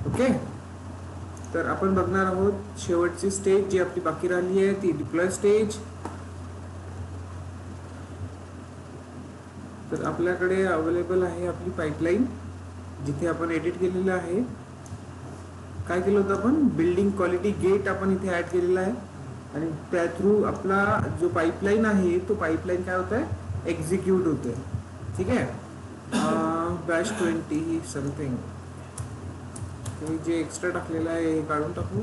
Okay, तर आपण बघणार आहोत शेवटची स्टेज जी आपली बाकी राहिली आहे ती डिप्लॉय स्टेज. तर आपल्याकडे अवेलेबल आहे आपली पाईपलाईन, जिथे आपण एडिट केलेलं आहे. काय केलं होतं आपण, बिल्डिंग क्वालिटी गेट आपण इथे ऍड केलेला आहे आणि त्या थ्रू आपला जो पाईपलाईन आहे तो पाईपलाईन काय होत आहे, एक्झिक्यूट होतोय. ठीक आहे, बॅश 20 समथिंग जे एक्स्ट्रा टाकलेलं आहे हे काढून टाकू.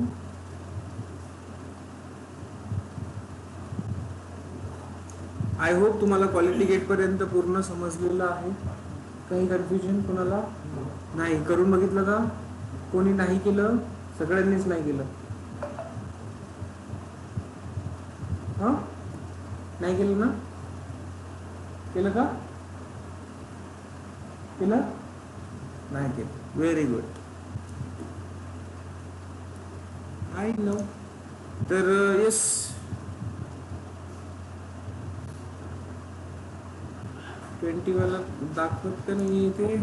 आय होप तुम्हाला क्वालिटी गेट पर्यंत पूर्ण समजलेलं आहे. काही कन्फ्युजन कोणाला नाही? करून बघितलं का? कोणी नाही केलं? सगळ्यांनीच नाही केलं? हा, नाही केलं ना? केलं का? केलं नाही केलं? Very good, I know. तर येस, वाला दाखवत का नाही इथे?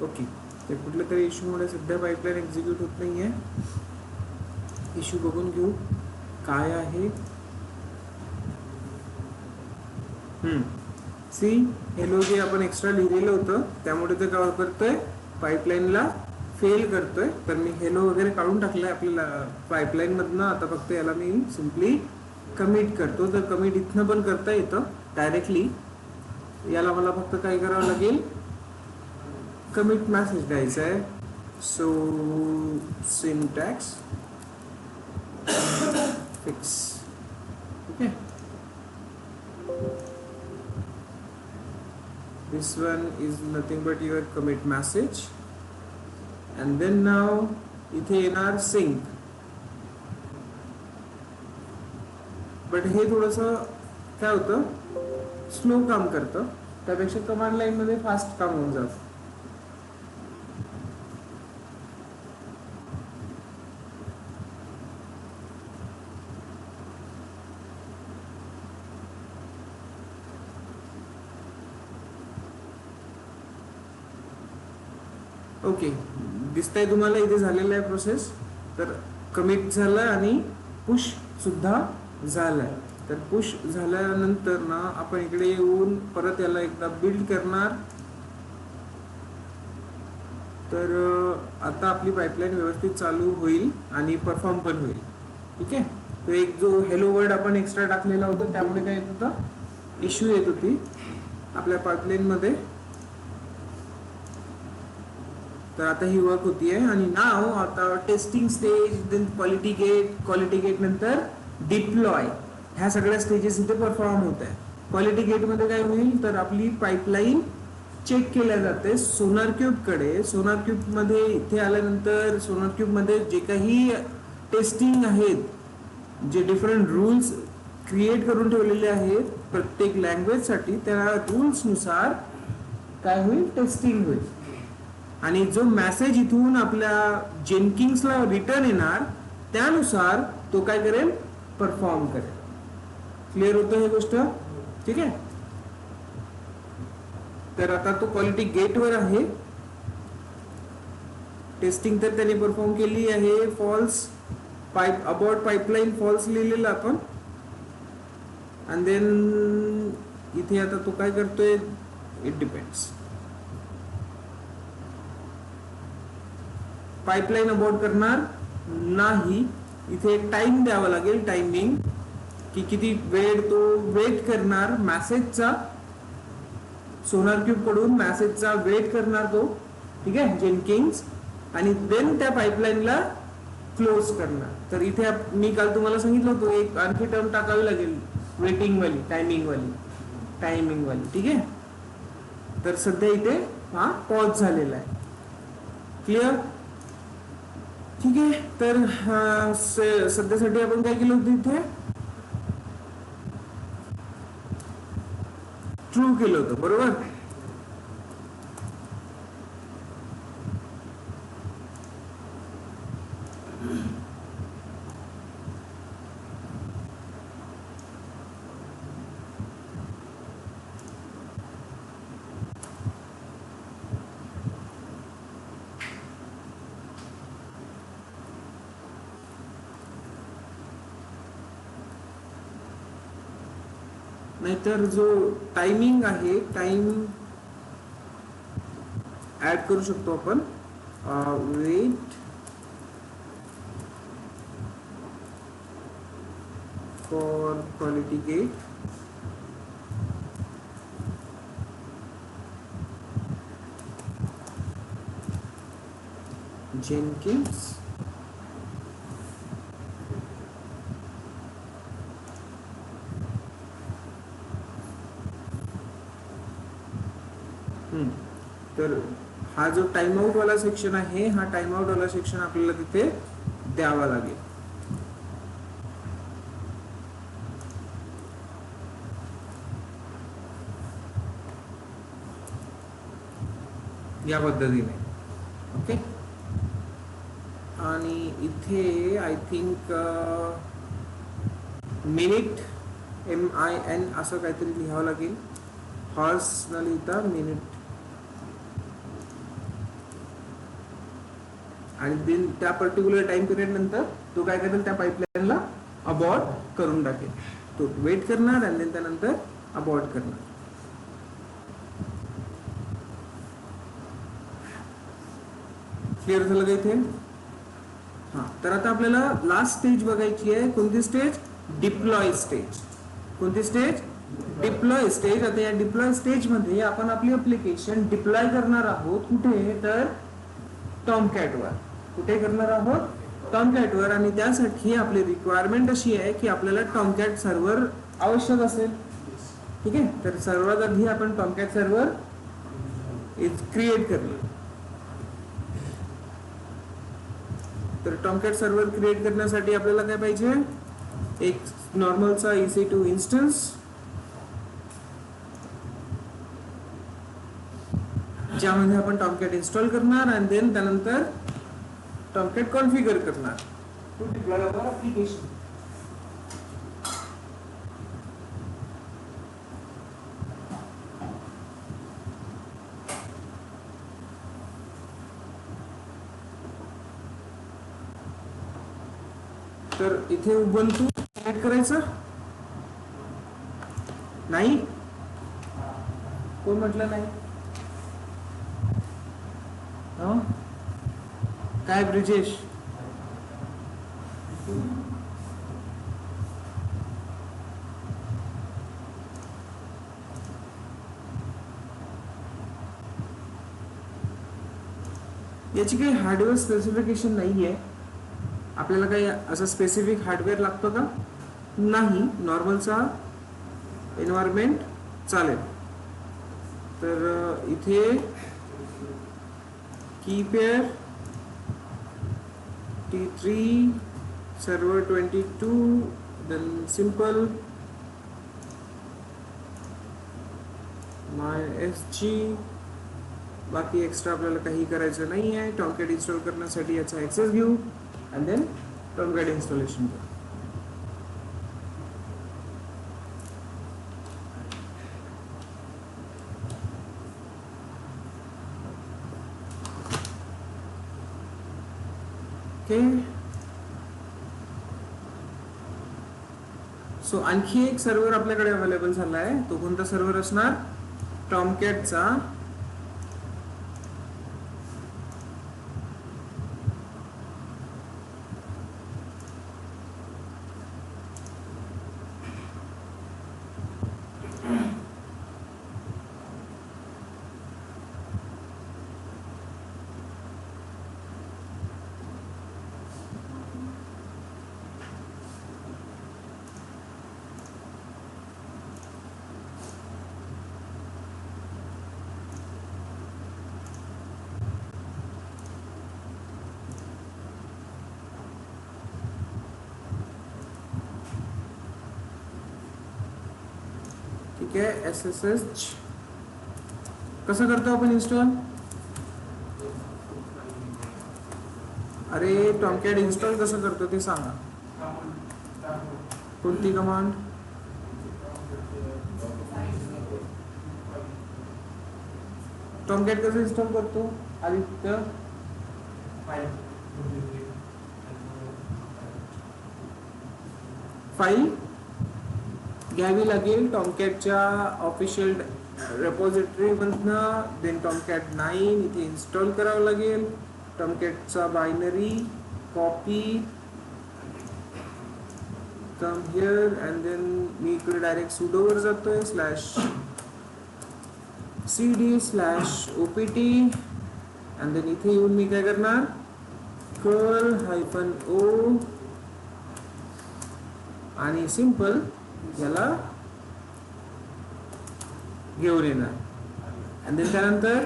ओके, ते कुठल्या तरी इश्यूमुळे सध्या पाईपलाईन एक्झिक्यूट होत नाही आहे. इश्यू बघून घेऊ काय आहे. सी हेलो जे आपण एक्स्ट्रा लिहिलेलं होतं त्यामुळे ते काय करतोय, पाईपलाईनला फेल करतोय. तर मी हेलो वगैरे काढून टाकलंय आपल्याला पाईपलाईन मधनं. आता फक्त याला मी सिम्पली कमिट करतो. तर कमिट इथनं पण करता येतं डायरेक्टली. याला मला फक्त काय करावं लागेल, कमिट मेसेज द्यायचा आहे. So syntax fix. Okay, this one is nothing but your commit message and then now इथे येणार sync. बट हे थोडंसं काय होतं, स्लो काम करतं. त्यापेक्षा कमांड लाईन मध्ये फास्ट काम होऊन जातं. ओके, दिसतंय तुम्हाला इथे झालेलं आहे प्रोसेस. तर कमिट झालं आणि पुश सुद्धा झालाय. तर पुश झाल्यानंतर ना आपण इकडे येऊन परत याला एकदा बिल्ड करणार. तर आता आपली पाईपलाईन व्यवस्थित चालू होईल आणि परफॉर्म पण होईल. ठीक आहे, तो एक जो हेलो वर्ड आपण एक्स्ट्रा टाकलेला होता त्यामुळे काय येत होता, इश्यू येत होती आपल्या पाईपलाईन मध्ये. तर आता ही वर्क होतीये. आणि नाव आता testing stage, then quality gate नंतर डिप्लॉय, ह्या सगळ्या स्टेजेस इथे परफॉर्म होत आहे. क्वालिटी गेट मध्ये काय होईल, तर आपली पाईपलाईन चेक केल्या जाते सोनार क्यूब कडे. सोनार क्यूब मध्ये इथे आल्यानंतर सोनार क्यूब मध्ये जे काही टेस्टिंग आहेत, जे डिफरंट रूल्स क्रिएट करून ठेवलेले आहेत प्रत्येक लँग्वेज साठी, त्या रूल्स नुसार काय होईल, टेस्टिंग होईल. आणि जो मेसेज इथून आपल्या जेनकिंग्सला रिटर्न येणार त्यानुसार तो काय करेल, परफॉर्म करेल. क्लिअर होतं हे गोष्ट? ठीक आहे. तर आता तो क्वालिटी गेट वर आहे. टेस्टिंग तर त्याने परफॉर्म केली आहे. फॉल्स अबाउट पाईपलाईन फॉल्स लिहिलेलं आपण. आणि देन इथे आता तो काय करतोय, इट डिपेंड्स. पाईपलाईन अबॉर्ट करणार नाही. इथे एक टाइम द्यावा लागेल, टायमिंग, की किती वेळ तो वेट करणार मेसेजचा. सोनार क्यूब कडून मेसेजचा वेट करणार तो. ठीक आहे, जेनकिंग्स. आणि देन त्या पाईपलाईनला क्लोज करणार. तर इथे मी काल तुम्हाला सांगितलं होतं एक आणखी टर्म टाकावी लागेल, वेटिंग वाली, टायमिंग वाली. ठीक आहे. तर सध्या इथे हा पॉज झालेला आहे. क्लिअर? ठीक आहे. तर सध्यासाठी आपण काय केलं होतं, इथे ट्रू केलं होतं, बरोबर? नाहीतर जो टायमिंग आहे टाइम ऍड करू शकतो आपण. Wait for quality gate Jenkins तर हा जो टाइम आउट वाला सेक्शन आहे हा टाइम आउट वाला सेक्शन आपल्याला तिथे द्यावा लागेल. या पद्धतीने. ओके. आणि इथे आय थिंक मिनिट MIN असं काहीतरी लिहावं लागेल. हॉर्स न लिहिता मिनिट. आणि त्या पर्टिक्युलर टाइम पिरियड नंतर तो काय करेल त्या पाईपलाईनला अबॉर्ट करून टाकेल. तो वेट करणार आणि त्यानंतर अबॉर्ट करणार. क्लिअर झालं का इथे? हा. तर आता आपल्याला लास्ट स्टेज बघायची आहे. कोणती स्टेज? Deploy stage. कोणती स्टेज? Deploy stage. आता या डिप्लॉय स्टेज मध्ये आपण आपली ऍप्लिकेशन डिप्लॉय करणार आहोत. कुठे? तर टॉमकॅटवर. कुठे करणार आहोत? टॉमकॅटवर. आणि त्यासाठी आपली रिक्वायरमेंट अशी आहे की आपल्याला टॉमकॅट सर्व्हर आवश्यक असेल. ठीक आहे. तर सर्वात आधी आपण टॉमकॅट सर्व्हर क्रिएट करणार. तर टॉमकॅट सर्व्हर क्रिएट करण्यासाठी आपल्याला काय पाहिजे? एक नॉर्मलचा EC2 इन्स्टन्स ज्यामध्ये आपण टॉमकॅट इन्स्टॉल करणार आणि देन त्यानंतर टॉमकॅट कॉन्फिगर करणार टू डिप्लॉय अवर ऍप्लिकेशन. तर इथे उबंतू सिलेक्ट करायचं नाही. कोण म्हटलं नाही? काय ब्रिजेश? याची काही हार्डवेअर स्पेसिफिकेशन नाहीये. आपल्याला काही असं स्पेसिफिक हार्डवेअर लागतो का? नाही. नॉर्मलचा एन्व्हायरमेंट चालेल. तर इथे key pair T3 server 22 then simple MySG. बाकी एक्स्ट्रा आपल्याला काही करायचं नाही आहे. टॉमकॅट इन्स्टॉल करण्यासाठी याचा ऍक्सेस घेऊ आणि देन टॉमकॅट इन्स्टॉलेशन करू. ओके. सो आणखी एक सर्व्हर आपल्याकडे अवेलेबल झाला आहे. तो कोणता सर्व्हर असणार? टॉमकॅटचा ठीक आहे. SSH कसं करतो आपण इन्स्टॉल? अरे टॉमकॅट इन्स्टॉल कसं करतो ते सांगा. कोणती कमांड? टॉमकॅट कसं इन्स्टॉल करतो आदित्य? फाईल घ्यावी लागेल टॉमकॅटच्या ऑफिशियल रेपॉझिटरी मधनं. देन टॉमकॅट 9 इथे इन्स्टॉल करावं लागेल. टॉमकॅटचा binary copy come here and then मी इकडे डायरेक्ट सुडोवर जातोय /cd/opt अँड देन इथे येऊन मी काय करणार curl-o आणि सिंपल याला घेऊन येणार. आणि त्यानंतर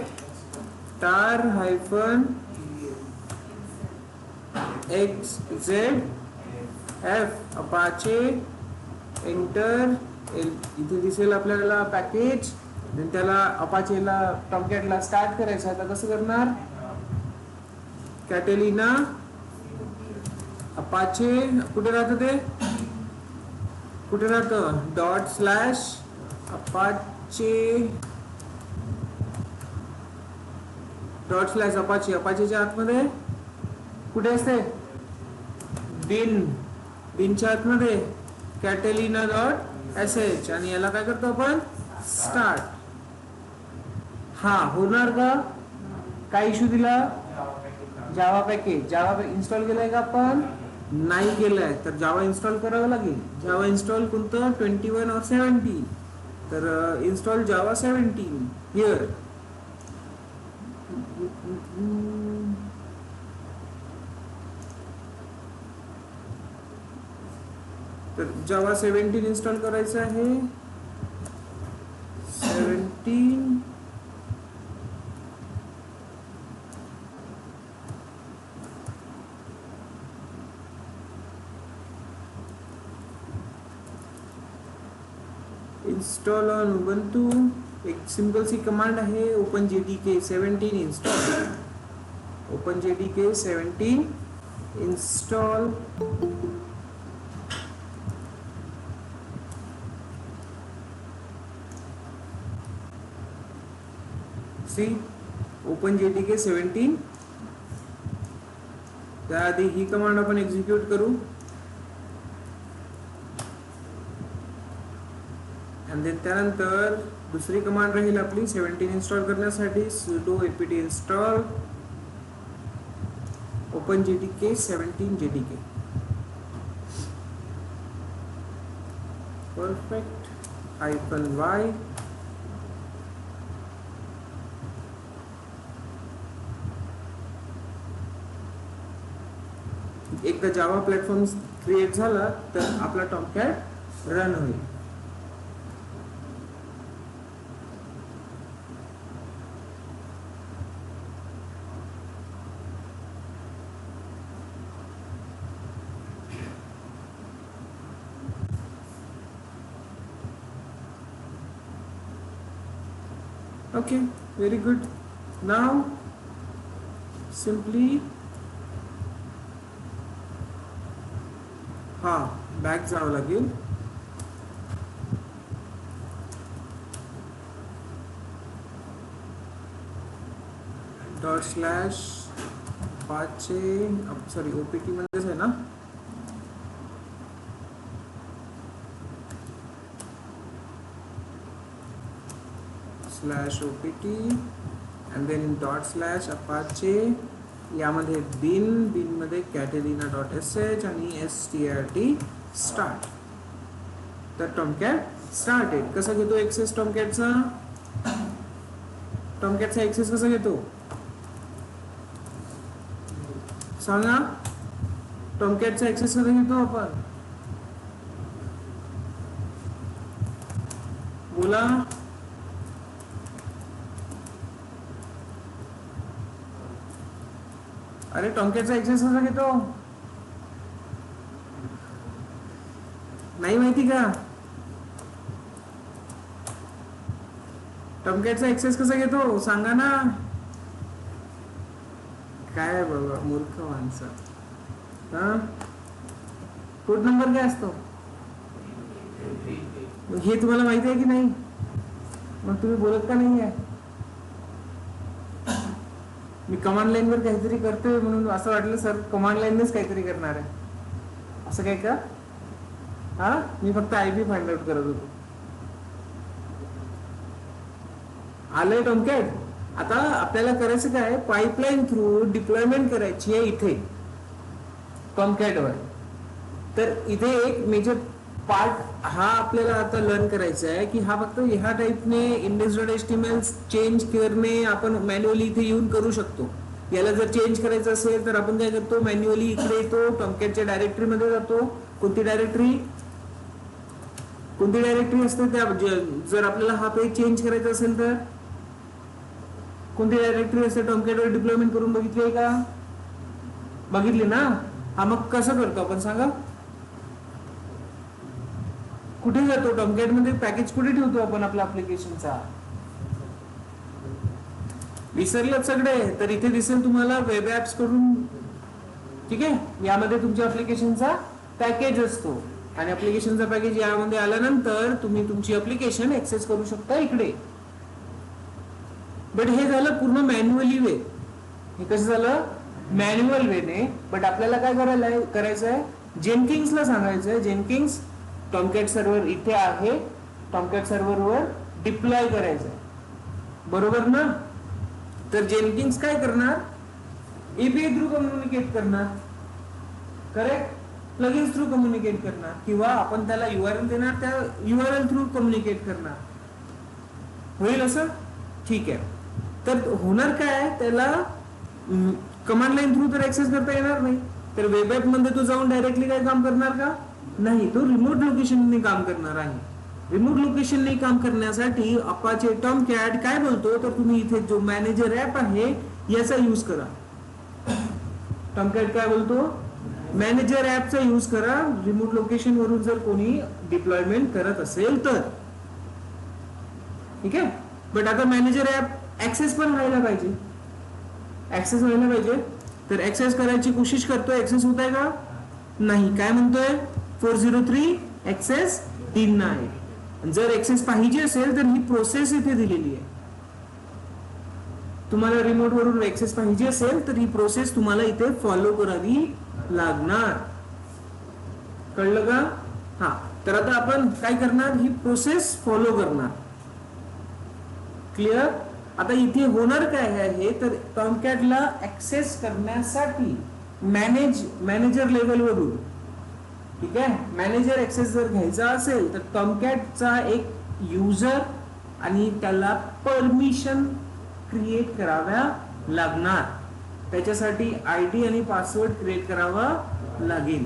tar-xzf अपाचे एंटर. इथे दिसेल आपल्याला पॅकेज. देन त्याला अपाचेला टॉमकॅटला स्टार्ट करायचं. आता कसं करणार? कॅटेलिना अपाचे कुठे राहतं ते? कुठे राहतं? ./apache अपाचेच्या आतमध्ये कुठे असते? बिनच्या आतमध्ये catalina.sh आणि याला काय करतो आपण? स्टार्ट. हा होणार का? काय इश्यू दिला? जावा पॅकेज इन्स्टॉल केलाय का आपण? नाही केलाय. तर जावा इन्स्टॉल करावं लागेल. जावा इन्स्टॉल कोणतं? 21 or 17. तर इन्स्टॉल जावा 17 हिअर. तर जावा 17 इन्स्टॉल करायचं आहे. 17 इन्स्टॉल ऑन उबंटू. एक सिंपल सी कमांड आहे OpenJDK 17 इन्स्टॉल. OpenJDK 17 install. सी OpenJDK 17. त्याआधी ही कमांड आपण एक्झिक्यूट करू. आणि देन त्यानंतर दुसरी कमांड राहील आपली 17 इन्स्टॉल करण्यासाठी sudo apt install OpenJDK 17 JDK. Perfect. -y एकदा जावा प्लॅटफॉर्म क्रिएट झाला तर आपला टॉमकॅट रन होईल. Okay, very good. Now simply back जावं लागेल. ./apache सॉरी OPT मध्येच आहे ना. /opt and then ./apache यामध्ये बिन मध्ये catalina.sh आणि strt स्टार्ट. तर टॉमकॅट स्टार्टेड. कसा घेतो एक्सेस टॉमकॅटचा एक्सेस कसा घेतो सांगा? टॉमकॅटचा एक्सेस कसा घेतो आपण? बोला. अरे टॉमकॅटचा एक्सेस कसा घेतो? नाही माहिती का? टॉमकॅटचा एक्सेस कसा घेतो सांगा ना. काय बाबा मूर्ख माणसं. हा कोड नंबर काय असतो हे तुम्हाला माहिती आहे की नाही? मग तुम्ही बोलत का नाही आहे? मी कमांड लाईन वर काहीतरी करतोय म्हणून असं वाटलं सर कमांड लाईनच काहीतरी करणार आहे, असं काय का? हा मी फक्त आयपी फाइंड आउट करत होतो. आलंय टॉमकॅट. आता आपल्याला करायचं काय, पाईपलाईन थ्रू डिप्लॉयमेंट करायची आहे इथे टॉमकॅट वर. तर इथे एक मेजर पार्ट हा आपल्याला आता लर्न करायचा आहे की हा फक्त ह्या टाईपने index.html चेंज करणे आपण मॅन्युअली इथे येऊन करू शकतो. याला जर चेंज करायचं असेल तर आपण काय करतो, मॅन्युअली इकडे येतो, टॉमकॅटच्या डायरेक्टरी मध्ये जातो. कोणती डायरेक्टरी असते त्या, जर आपल्याला हा पेज चेंज करायचा असेल तर कोणती डायरेक्टरी असते टॉमकॅट वर डिप्लॉयमेंट करून बघितली आहे का? बघितली ना. हा मग कसं करतो आपण सांगा. कुठे जातो टॉमकॅट मध्ये, पॅकेज कुठे ठेवतो आपण आपल्या ऍप्लिकेशनचा? विसरलं सगळे तर इथे दिसेल तुम्हाला वेब ऍप्स करून. ठीक आहे, यामध्ये तुमच्या ऍप्लिकेशनचा पॅकेज असतो आणि ऍप्लिकेशनचा पॅकेज यामध्ये आल्यानंतर तुम्ही तुमची ऍप्लिकेशन ऍक्सेस करू शकता इकडे. बट हे झालं पूर्ण मॅन्युअली वे. हे कसं झालं, मॅन्युअल वेने. बट आपल्याला काय करायचं आहे, जेनकिंग्सला सांगायचं आहे, जेनकिंग्स टॉमकॅट सर्व्हर इथे आहे, टॉमकॅट सर्व्हरवर डिप्लॉय करायचं आहे. बरोबर ना. तर जेनकिंग्स काय करणार, एपीआय थ्रू कम्युनिकेट करणार, करेक्ट, प्लगइन्स थ्रू कम्युनिकेट करणार, किंवा आपण त्याला यूआरएल देणार, त्या यूआरएल थ्रू कम्युनिकेट करणार. होईल असं? ठीक आहे. तर होणार काय, त्याला कमांड लाईन थ्रू तर ऍक्सेस करता येणार नाही. तर वेब ऍप मध्ये तो जाऊन डायरेक्टली काय काम करणार का? नाही, तो रिमोट लोकेशनने काम करणार आहे. रिमोट लोकेशनने काम करण्यासाठी अपाचे टॉमकॅट काय बोलतो, तर तुम्ही इथे जो मॅनेजर ऍप आहे याचा यूज करा. टॉमकॅट काय बोलतो, मॅनेजर ऍपचा यूज करा रिमोट लोकेशन वरून जर कोणी डिप्लॉयमेंट करत असेल तर. ठीक आहे. बट आता मॅनेजर ऍप ऍक्सेस पण व्हायला पाहिजे, ऍक्सेस व्हायला पाहिजे. तर ऍक्सेस करायची कोशिश करतोय, ऍक्सेस होत आहे का? नाही. काय म्हणतोय, 403 ऍक्सेस डिनाईड. जर ऍक्सेस पाहिजे असेल तर ही प्रोसेस इथे दिलेली आहे. तुम्हाला रिमोट वरून ऍक्सेस पाहिजे असेल तर ही प्रोसेस तुम्हाला इथे फॉलो करावी लागणार. कळलं का? हा. तर आता आपण काय करणार, ही प्रोसेस फॉलो करणार. क्लिअर. आता इथे होणार काय आहे, तर टॉमकॅटला ऍक्सेस करण्यासाठी मॅनेजर लेवल वरून, ठीक आहे, मॅनेजर ऍक्सेस जर घ्यायचा असेल तर टॉमकॅटचा एक युजर आणि त्याला परमिशन क्रिएट कराव्या लागणार. त्याच्यासाठी आयडी आणि पासवर्ड क्रिएट करावा लागेल.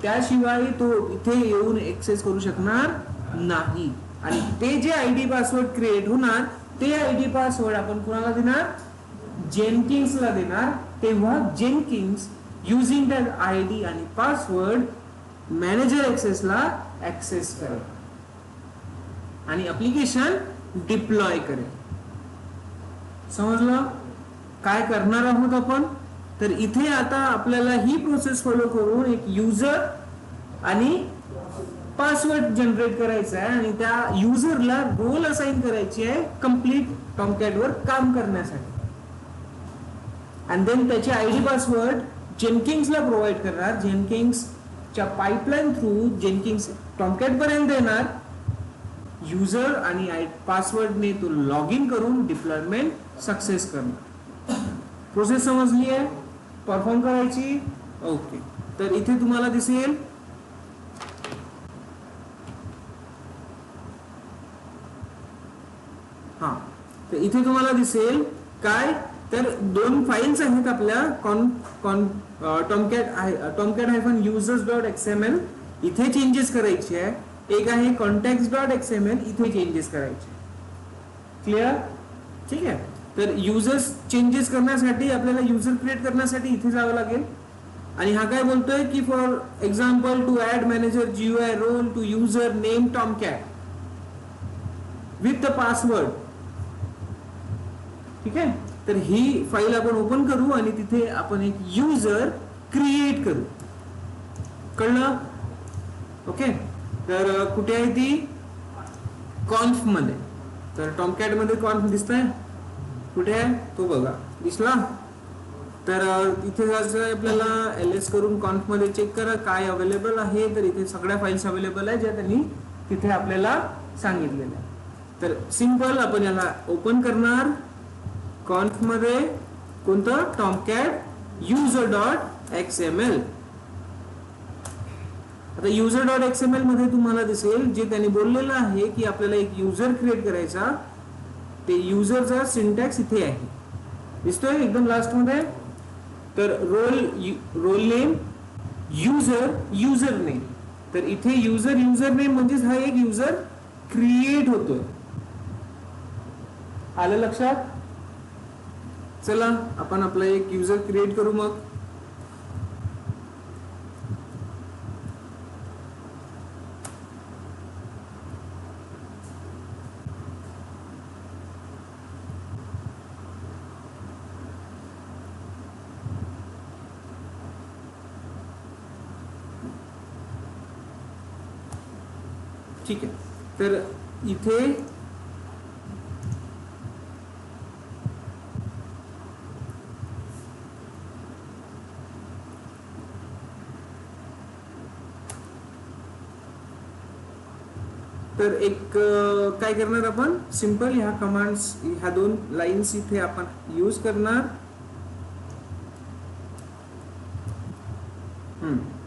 त्याशिवाय तो इथे येऊन ऍक्सेस करू शकणार नाही. आणि ते जे आयडी पासवर्ड क्रिएट होणार ते आयडी पासवर्ड आपण कोणाला देणार, जेनकिंग्सला देणार. तेव्हा जेनकिंग्स युजिंग दॅट आयडी आणि पासवर्ड मॅनेजर ऍक्सेसला ऍक्सेस करेल आणि ऍप्लिकेशन डिप्लॉय करेल. समजलं काय करणार आहोत आपण? तर इथे आता आपल्याला ही प्रोसेस फॉलो करून एक युजर आणि पासवर्ड जनरेट करायचा आहे आणि त्या युजरला रोल असाइन करायची आहे कंप्लीट टॉमकॅट वर काम करण्यासाठी. आणि देन त्याचे आयडी पासवर्ड जेनकिंग्सला प्रोव्हाइड करणार. जेनकिंग्सच्या पाईपलाईन थ्रू जेनकिंग्स टॉमकॅट पर्यंत देणार. युजर आणि पासवर्डने तो लॉग इन करून डिप्लॉयमेंट सक्सेस करणार. प्रोसेस समजली आहे, परफॉर्म करायची. ओके. तर इथे तुम्हाला दिसेल हा, तर इथे तुम्हाला दिसेल काय, तर दोन फाईल्स आहेत आपल्या tomcat-users.xml इथे चेंजेस करायचे आहे. एक आहे contacts.xml इथे चेंजेस करायचे. क्लिअर? ठीक आहे. तर युजर्स चेंजेस करण्यासाठी आपल्याला युजर क्रिएट करण्यासाठी इथे जावं लागेल. आणि हा काय बोलतोय की for example to add manager GUI role to user name Tomcat with the password. ठीक आहे. तर तर ही फाईल आपण ओपन करू आणि तिथे आपण एक युजर क्रिएट करू. कळलं? ओके. तर कुठे आहे ती? कॉन्फ मध्ये. तर टॉमकॅट मध्ये कॉन्फ दिसतंय कुठे आहे तो बघा. दिसला? तर इथे जायचं आपल्याला ls करून कॉन्फ मध्ये चेक करा काय अवेलेबल आहे. तर इथे सगळ्या फाईल्स अवेलेबल आहे ज्या त्यांनी तिथे आपल्याला सांगितलेल्या. तर सिंपल आपण याला ओपन करणार कॉन्फ मध्ये. कोणतं? टॉमकॅट user.xml. आता user.xml मध्ये तुम्हाला दिसेल जे त्यांनी बोललेलं आहे की आपल्याला एक युजर क्रिएट करायचा. ते युजरचा सिंटॅक्स इथे आहे. दिसतोय एकदम लास्ट मध्ये. तर रोल नेम युजर नेम. तर इथे युजर नेम म्हणजेच हा एक युजर क्रिएट होतोय. आलं लक्षात? चला आपण आपला एक युजर क्रिएट करू मग. ठीक आहे. तर इथे तर एक काय करणार आपण सिंपल ह्या कमांड्स ह्या दोन लाईन्स इथे आपण यूज करणार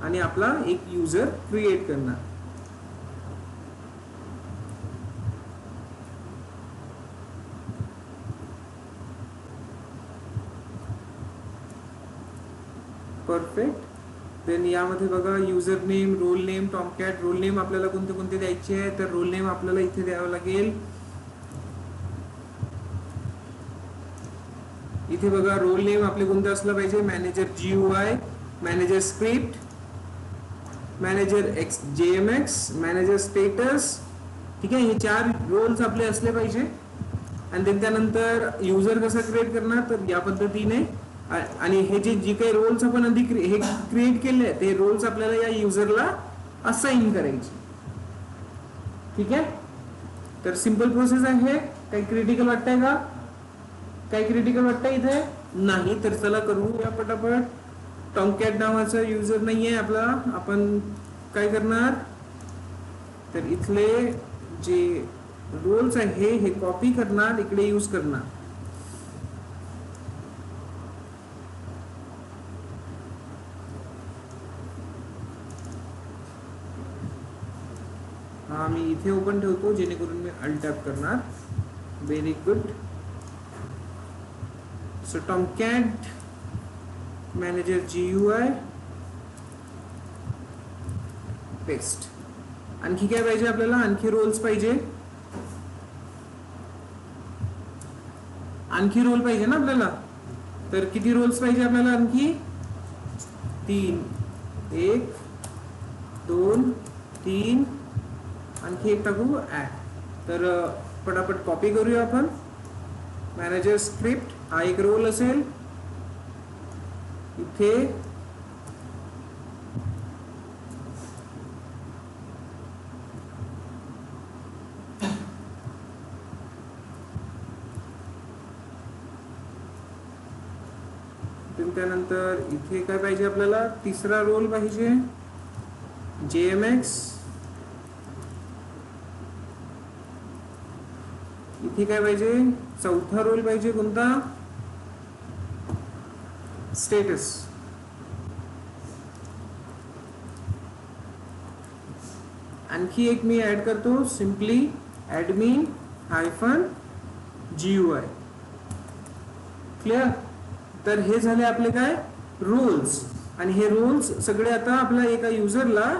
आणि आपला एक युजर क्रिएट करणार. परफेक्ट. देन यामध्ये बघा user name, role name, Tomcat. Role name आपल्याला कोणते कोणते द्यायचे आहे. तर रोल नेम आपल्याला इथे द्यावं लागेल. इथे बघा रोल नेम आपले कोणते असलं पाहिजे. Manager GUI, manager script, manager JMX, manager status. ठीक आहे. हे 4 रोल्स आपले असले पाहिजे. आणि देन त्यानंतर युजर कसा क्रिएट करणार तर या पद्धतीने. आणि हे जी काही रोल्स आपण आधी हे क्रिएट केले ते रोल्स आपल्याला या युजरला असाइन करायचे. ठीक आहे. तर सिंपल प्रोसेस आहे. काही क्रिटिकल वाटतंय का? काही क्रिटिकल वाटतंय इथे? नाही. तर चला करूया पटापट. टॉमकॅट नावाचा युजर नाहीये आपला. आपण काय करणार तर इथले जे रोल्स आहे हे कॉपी करणार इकडे यूज करणार. हा मी इथे ओपन ठेवतो जेणेकरून मी अल्ट टॅप करणार. Very good. So Tomcat manager GUI paste. आणखी काय पाहिजे आपल्याला? आणखी रोल्स पाहिजे. आणखी रोल पाहिजे ना आपल्याला. तर किती रोल्स पाहिजे आपल्याला? आणखी 3. 1 2 3 आणखी एक टाकू ऍड. तर पटापट कॉपी करूया आपण. मॅनेजर स्क्रिप्ट हा एक रोल असेल इथे. त्यानंतर इथे काय पाहिजे आपल्याला? तिसरा रोल पाहिजे JMX. इथे काय पाहिजे? चौथा रोल पाहिजे कोणता? स्टेटस. आणखी एक मी ऍड करतो सिंपली ऍडमिन -GUI. क्लिअर. तर हे झाले आपले काय रोल्स. आणि हे रोल्स सगळे आता आपल्या एका युजरला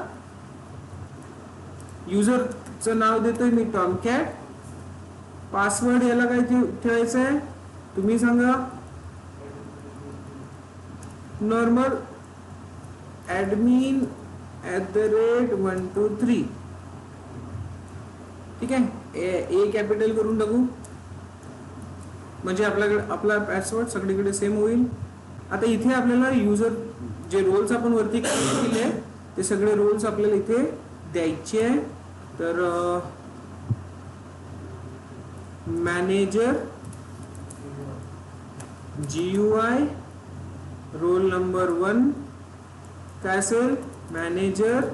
युजरचं नाव देतोय मी टॉमकॅट. पासवर्ड याला काय ठेवायचं आहे तुम्ही सांगा. Normal admin @123. ठीक आहे. ए कॅपिटल करून टाकू. म्हणजे आपला पासवर्ड सगळीकडे सेम होईल. आता इथे आपल्याला युजर जे रोल्स आपण वरती केले ते सगळे रोल्स आपल्याला इथे द्यायचे आहे. तर मॅनेजर GUI रोल नंबर 1 काय असेल, मॅनेजर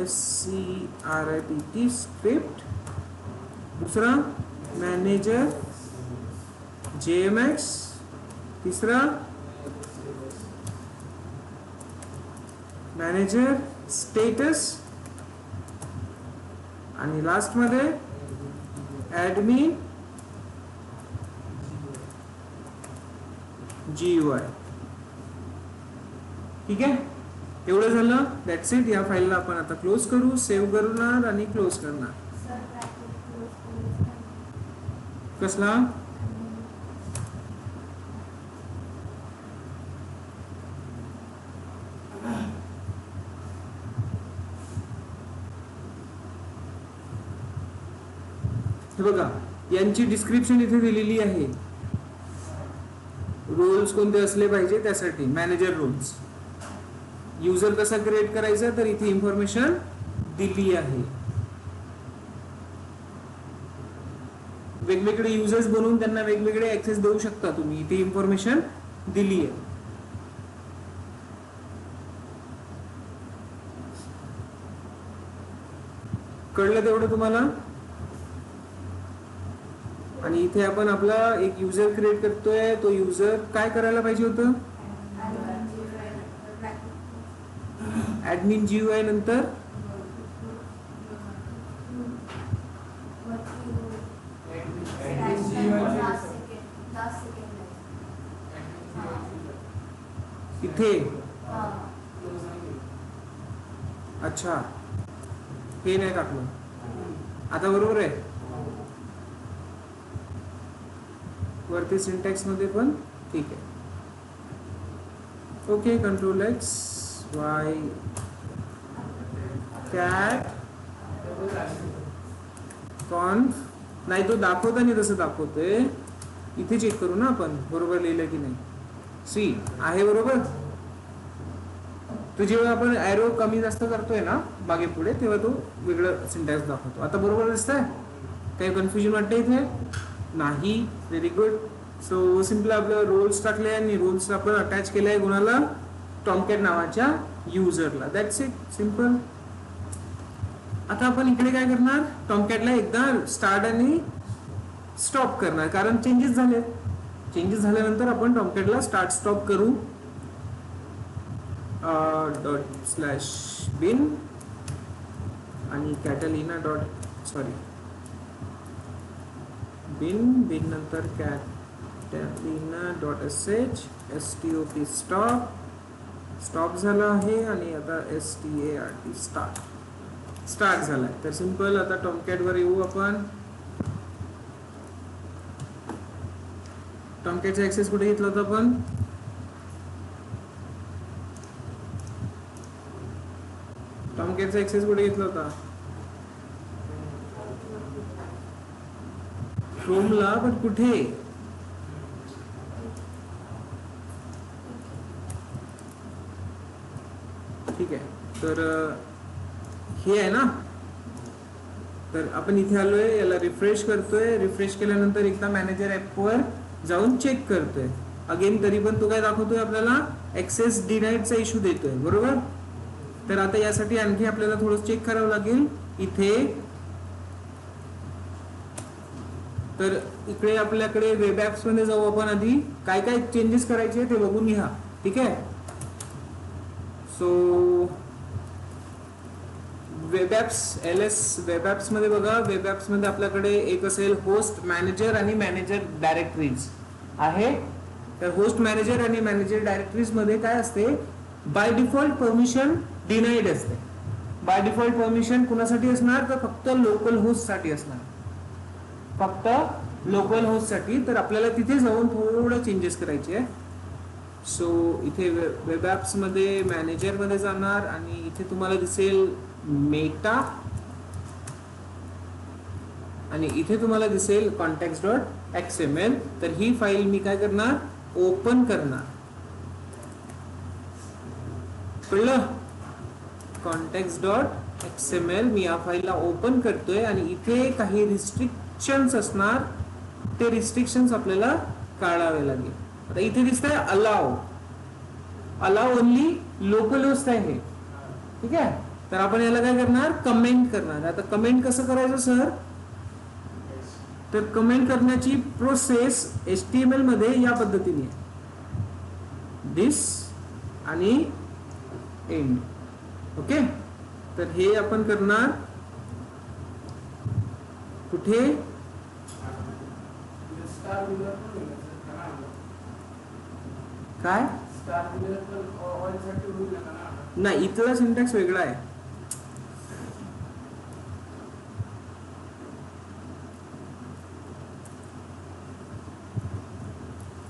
-script स्क्रिप्ट. दुसरा मॅनेजर JMX. तिसरा मॅनेजर स्टेटस. आणि लास्ट मध्ये ऍडमिन GUI. ठीक आहे, एवढं झालं. That's it. या फाईलला आपण आता क्लोज करू, सेव्ह करणार आणि क्लोज करणार. कसला हे बघा, यांची डिस्क्रिप्शन इथे दिलेली आहे. रोल्स कोणते असले पाहिजे त्यासाठी. मॅनेजर रोल्स, युजर कसा क्रिएट करायचा तर इथे इन्फॉर्मेशन दिली आहे. वेगवेगळे युजर्स बनवून त्यांना वेगवेगळे ऍक्सेस देऊ शकता तुम्ही, इथे इन्फॉर्मेशन दिली आहे. कळलं तेवढं तुम्हाला. आणि इथे आपण आपला एक युजर क्रिएट करतोय. तो युजर काय करायला पाहिजे होतं, ऍडमिन GUI नंतर इथे. अच्छा, हे नाही टाकलं आता, बरोबर आहे. वरती सिंटॅक्स मध्ये पण ठीक आहे. Okay, Ctrl+X Y cat conf. नाही, तो दाखवताना तसं दाखवतोय. इथे चेक करू ना आपण बरोबर लिहिलं की नाही. सी आहे बरोबर. तो जेव्हा आपण ॲरो कमी जास्त करतोय ना मागे पुढे, तेव्हा तो वेगळं सिंटॅक्स दाखवतो. आता बरोबर दिसतंय, काही कन्फ्युजन वाटतं इथे नाही. Very good. सो सिम्पल आपलं रोल्स टाकले आणि रोल्स आपण अटॅच केले आहे कोणाला, टॉमकॅट नावाच्या युजरला. That's it, simple. आता आपण इकडे काय करणार, टॉमकॅटला एकदा स्टार्ट आणि स्टॉप करणार, कारण चेंजेस झाले. चेंजेस झाल्यानंतर आपण टॉमकॅटला स्टार्ट स्टॉप करू. ./bin आणि कॅटलिना bin नंतर catalina.sh stop स्टॉप झाला आहे. आणि आता start स्टार्ट झालाय. तर सिंपल. आता टॉमकॅट वर येऊ आपण. टॉमकॅटचा ऍक्सेस कुठे घेतला होता आपण, टॉमकॅटचा ऍक्सेस कुठे घेतला होता, क्रोमला. पण कुठे, ठीक आहे. तर हे आहे ना. तर आपण इथे आलोय, याला रिफ्रेश करतोय. रिफ्रेश केल्यानंतर एकदा मॅनेजर ऍप वर जाऊन चेक करतोय अगेन. तरी पण तो काय दाखवतोय आपल्याला, ऍक्सेस डिनाइडचा इश्यू देतोय, बरोबर. तर आता यासाठी आणखी आपल्याला थोडं चेक करावं लागेल इथे. तर इकडे आपल्याकडे वेब ऍप्स मध्ये जाऊ आपण. आधी काय काय चेंजेस करायचे ते बघून घ्या, ठीक आहे. So web apps, web apps मध्ये बघा. वेब ऍप्स मध्ये आपल्याकडे एक असेल होस्ट, मॅनेजर आणि मॅनेजर डायरेक्टरीज आहे. तर होस्ट, मॅनेजर आणि मॅनेजर डायरेक्टरीज मध्ये काय असते, बाय डिफॉल्ट परमिशन डिनाइड असते. बाय डिफॉल्ट परमिशन कुणासाठी असणार, तर फक्त लोकल होस्ट साठी असणार, फक्त लोकल होस्ट साठी. तर आपल्याला तिथे जाऊन थोडं चेंजेस करायचे आहे. सो इथे वेब ऍप्स मध्ये मॅनेजर मध्ये जाणार आणि इथे तुम्हाला दिसेल मेटा आणि इथे तुम्हाला दिसेल कॉन्टॅक्ट्स डॉट XML. तर ही फाईल मी काय करणार, ओपन करणार. कळलं? context.xml मी या फाईलला ओपन करतोय आणि इथे काही रिस्ट्रिक्शन्स असणार, ते रिस्ट्रिक्शन्स आपल्याला काढावे लागेल. आता इथे दिसतंय अलाव ओनली लोकल होस्ट आहे, ठीक आहे. तर आपण याला काय करणार, कमेंट करणार. आता कमेंट कसं करायचं सर, तर कमेंट करण्याची प्रोसेस HTML मध्ये या पद्धतीने आहे, दिस आणि एंड. ओके, तर हे आपण करणार कुठे, काय नाही, इथला सिंटॅक्स वेगळा आहे.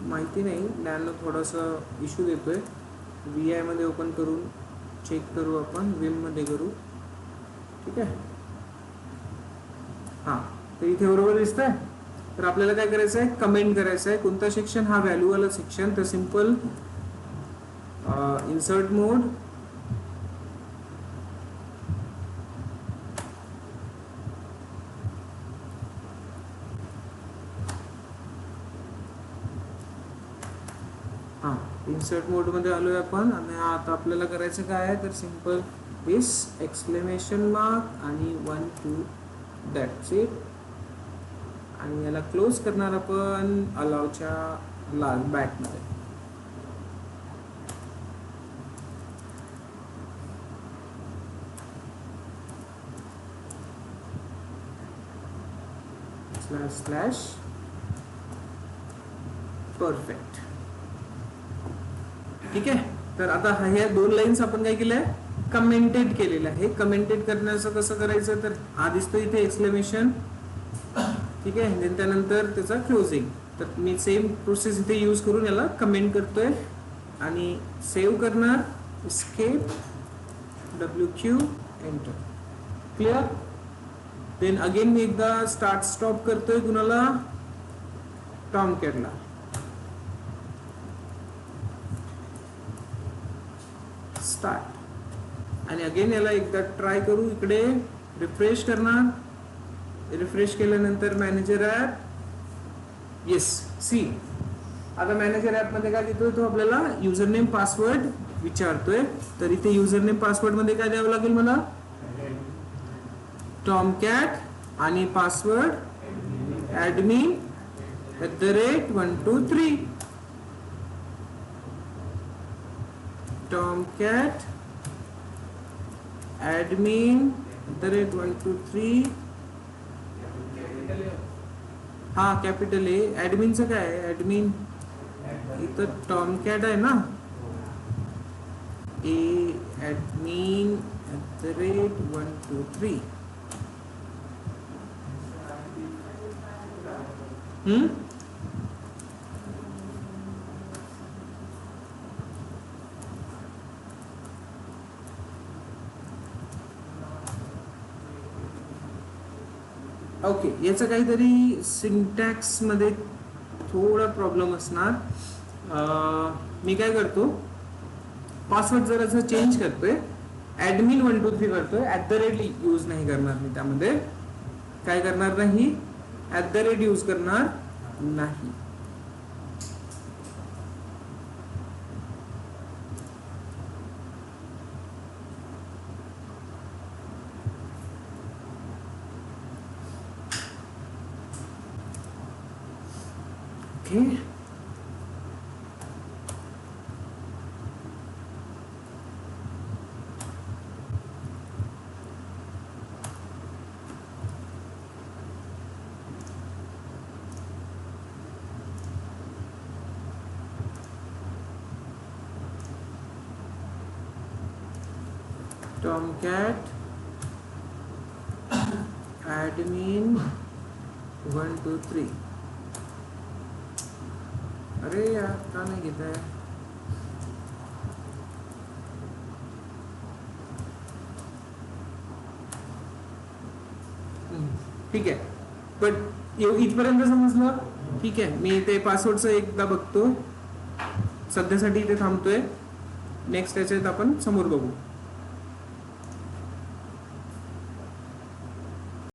माहिती नाही, नॅनो थोडासा इश्यू देतोय. VI मध्ये ओपन करून चेक करू आपण, विम मध्ये करू, ठीक आहे. हां, तर इथे बरोबर दिसतंय. तर आपल्याला काय करायचं आहे, कमेंट करायचं आहे. कोणता सेक्शन, हा व्हॅल्यू वाला सेक्शन. तर सिंपल इन्सर्ट मोड, हां इन्सर्ट मोड मध्ये आलोय आपण. आणि आता आपल्याला करायचं काय आहे, तर सिंपल दिस एक्सक्लेमेशन मार्क आणि 1 2 दॅट्स इट. आणि याला क्लोज करणार आपण अलावच्या लाल बॅक मध्ये. स्लॅश परफेक्ट, ठीक आहे. तर आता ह्या 2 लाईन्स आपण काय केलंय, कमेंटेड केलेलं आहे. कमेंटेड करण्याचं कसं करायचं, तर हा दिसतो इथे एक्सक्लेमेशन, ठीक आहे. त्यानंतर त्याचा क्लोजिंग. तर मी सेम प्रोसेस इथे यूज करून याला कमेंट करतोय आणि सेव्ह करणार, escape WQ enter. Clear. Then again मी एकदा स्टार्ट स्टॉप करतोय, कुणाला, टॉमकॅटला. स्टार्ट. आणि अगेन याला एकदा ट्राय करू, इकडे रिफ्रेश करणार. रिफ्रेश केल्यानंतर मॅनेजर ॲप, येस, सी. आता मॅनेजर ॲप मध्ये काय देतोय, तो आपल्याला युजर नेम पासवर्ड विचारतोय. तर इथे युजर नेम पासवर्ड मध्ये काय द्यावं लागेल मला, टॉमकॅट आणि पासवर्ड admin @123. टॉमकॅट admin @123. हा कॅपिटल ए. ऍडमिनचं काय आहे, ऍडमिन इथं टॉमकॅट आहे ना, admin @123. ओके, याचं काहीतरी सिंटॅक्स मध्ये थोडा प्रॉब्लेम असणार. मी काय करतो, पासवर्ड जरासा चेंज करतोय, admin 123 करतोय. यूज नाही करणार मी, त्यामध्ये काय करणार नाही, यूज करणार नाही. Okay, Tomcat admin 123. अरे यार, का नाही घेत आहे, ठीक आहे. पण इथपर्यंत समजलं. ठीक आहे, मी ते पासवर्डचं एकदा बघतो, सध्यासाठी इथे थांबतोय. नेक्स्ट याच्यात आपण समोर बघू.